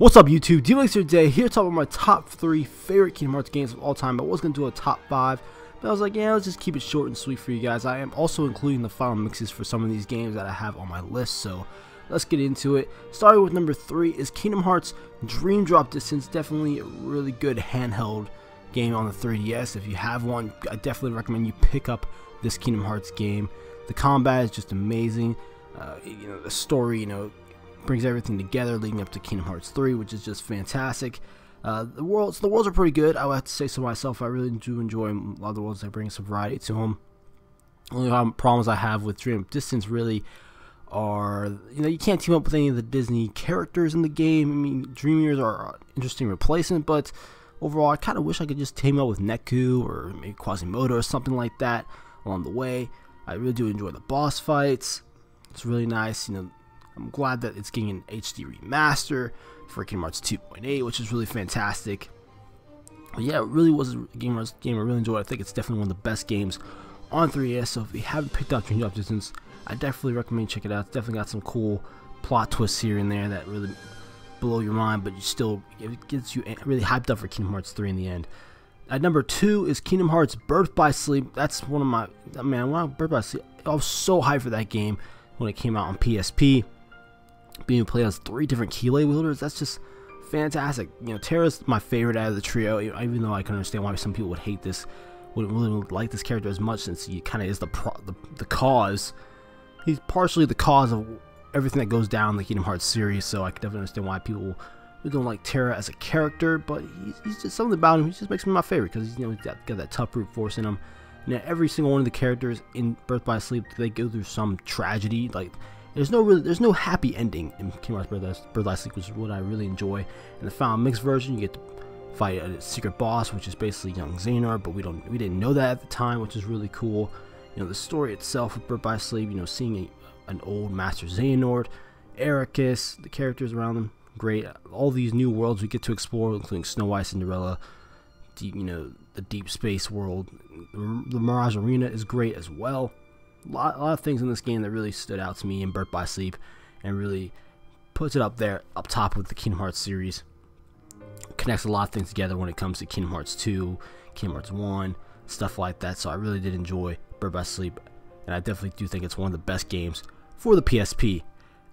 What's up YouTube, DMX here today, here to talk about my top 3 favorite Kingdom Hearts games of all time. I was going to do a top 5, but I was like, yeah, let's just keep it short and sweet for you guys. I am also including the final mixes for some of these games that I have on my list, so let's get into it. Starting with number 3 is Kingdom Hearts Dream Drop Distance. Definitely a really good handheld game on the 3DS. If you have one, I definitely recommend you pick up this Kingdom Hearts game. The combat is just amazing. The story, brings everything together leading up to Kingdom Hearts 3, which is just fantastic. The worlds are pretty good. I would have to say so myself. I really do enjoy a lot of the worlds. They bring some variety to them. Only problems I have with Dream Distance really are, you can't team up with any of the Disney characters in the game. I mean, Dreamers are an interesting replacement, but overall, I kind of wish I could just team up with Neku or maybe Quasimodo or something like that along the way. I really do enjoy the boss fights. It's really nice, I'm glad that it's getting an HD remaster for Kingdom Hearts 2.8, which is really fantastic. But yeah, it really was a game I really enjoyed. I think it's definitely one of the best games on 3DS. So if you haven't picked up Dream Drop Distance, I definitely recommend check it out. It's definitely got some cool plot twists here and there that really blow your mind, but it gets you really hyped up for Kingdom Hearts 3 in the end. At number 2 is Kingdom Hearts Birth by Sleep. That's one of my, Birth by Sleep, I was so hyped for that game when it came out on PSP. Being able to play as 3 different keylay wielders, that's just fantastic. Terra's my favorite out of the trio, even though I can understand why some people would hate this, wouldn't really like this character as much, since he kind of is the cause. He's partially the cause of everything that goes down in the Kingdom Hearts series, so I can definitely understand why people really don't like Terra as a character, but he's just something about him. He just makes me my favorite, because he's got that tough brute force in him. Every single one of the characters in Birth by Sleep, they go through some tragedy. Like, there's no happy ending in Kingdom Hearts Birth by Sleep, which is what I really enjoy. In the final mixed version, you get to fight a secret boss, which is basically young Xehanort, but we didn't know that at the time, which is really cool. The story itself of Birth by Sleep, seeing an old Master Xehanort, Ericus, the characters around them, great. All these new worlds we get to explore, including Snow White, Cinderella, the deep space world. The Mirage Arena is great as well. A lot of things in this game that really stood out to me in Birth by Sleep, and really puts it up top with the Kingdom Hearts series. Connects a lot of things together when it comes to Kingdom Hearts 2, Kingdom Hearts 1, stuff like that. So I really did enjoy Birth by Sleep, and I definitely do think it's one of the best games for the PSP.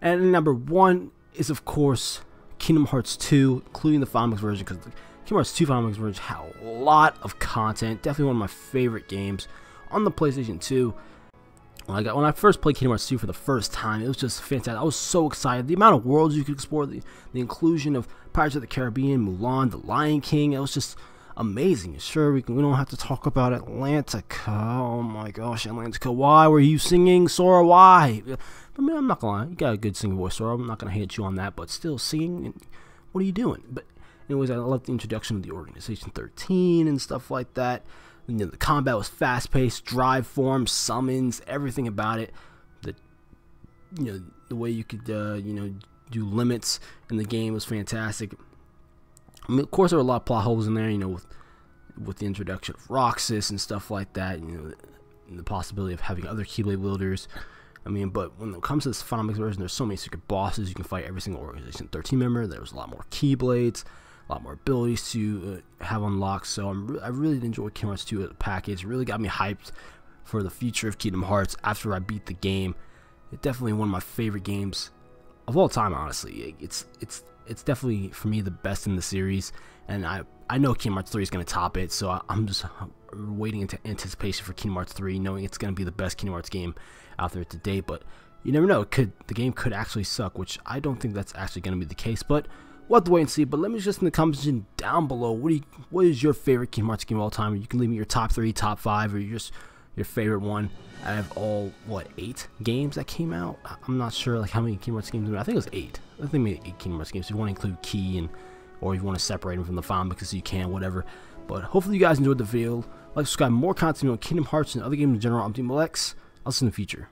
And number 1 is, of course, Kingdom Hearts 2, including the final mix version, because the Kingdom Hearts 2 final mix version had a lot of content. Definitely one of my favorite games on the PlayStation 2. When I first played Kingdom Hearts 2 for the first time, it was just fantastic. I was so excited. The amount of worlds you could explore, the inclusion of Pirates of the Caribbean, Mulan, The Lion King, it was just amazing. Sure, we don't have to talk about Atlantica. Oh my gosh, Atlantica, why were you singing, Sora? Why? I mean, I'm not gonna lie, you got a good singing voice, Sora. I'm not gonna hate you on that, but still singing. What are you doing? But anyways, I love the introduction of the Organization 13 and stuff like that. The combat was fast-paced, drive forms, summons, everything about it. The way you could do limits in the game was fantastic. I mean, of course, there were a lot of plot holes in there, with the introduction of Roxas and stuff like that. And the possibility of having other Keyblade wielders. I mean, but when it comes to this final mix version, there's so many secret bosses. You can fight every single Organization 13 member. There was a lot more Keyblades, a lot more abilities to have unlocked. So I really enjoyed Kingdom Hearts 2 as a package. It really got me hyped for the future of Kingdom Hearts after I beat the game. It's definitely one of my favorite games of all time, honestly. It's definitely, for me, the best in the series, and I know Kingdom Hearts 3 is going to top it, so I'm just waiting into anticipation for Kingdom Hearts 3, knowing it's going to be the best Kingdom Hearts game out there to date. But you never know, the game could actually suck, which I don't think that's actually going to be the case, but we'll have to wait and see. But let me just in the comments down below, what is your favorite Kingdom Hearts game of all time? You can leave me your top 3, top 5, or just your favorite one out of all, 8 games that came out? I'm not sure how many Kingdom Hearts games there were. I think it was 8. I think maybe 8 Kingdom Hearts games. If you want to include Key, or if you want to separate them from the final because you can, whatever. But hopefully you guys enjoyed the video. Like, subscribe, more content on Kingdom Hearts and other games in general. I'm DMX. I'll see you in the future.